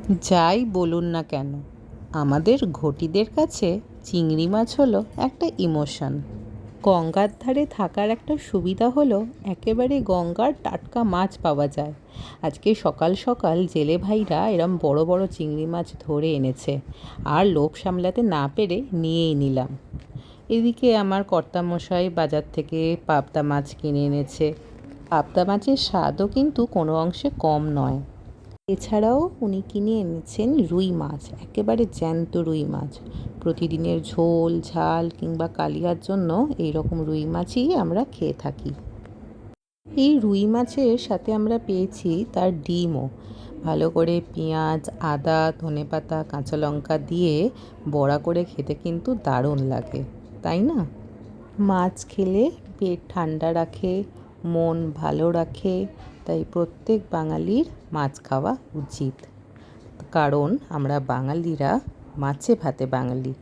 যাই বলুন না কেন, আমাদের ঘটিদের কাছে চিংড়ি মাছ হলো একটা ইমোশন। গঙ্গার ধারে থাকার একটা সুবিধা হলো একেবারে গঙ্গার টাটকা মাছ পাওয়া যায়। আজকে সকাল সকাল জেলে ভাইরা এরম বড় বড় চিংড়ি মাছ ধরে এনেছে, আর লোভ সামলাতে না পেরে নিয়েই নিলাম। এদিকে আমার কর্তামশাই বাজার থেকে পাবদা মাছ কিনে এনেছে। পাবদা মাছের স্বাদও কিন্তু কোনো অংশে কম নয়। এছাড়াও উনি কিনে এনেছেন রুই মাছ, একেবারে জ্যান্ত রুই মাছ। প্রতিদিনের ঝোল ঝাল কিংবা কালিয়ার জন্য এই রকম রুই মাছই আমরা খেয়ে থাকি। এই রুই মাছের সাথে আমরা পেয়েছি তার ডিমও। ভালো করে পেঁয়াজ, আদা, ধনেপাতা, কাঁচা লঙ্কা দিয়ে বড়া করে খেতে কিন্তু দারুণ লাগে, তাই না? মাছ খেলে পেট ঠান্ডা রাখে, মন ভালো রাখে। তাই প্রত্যেক বাঙালির মাছ খাওয়া উচিত, কারণ আমরা বাঙালিরা মাছে ভাতে বাঙালি।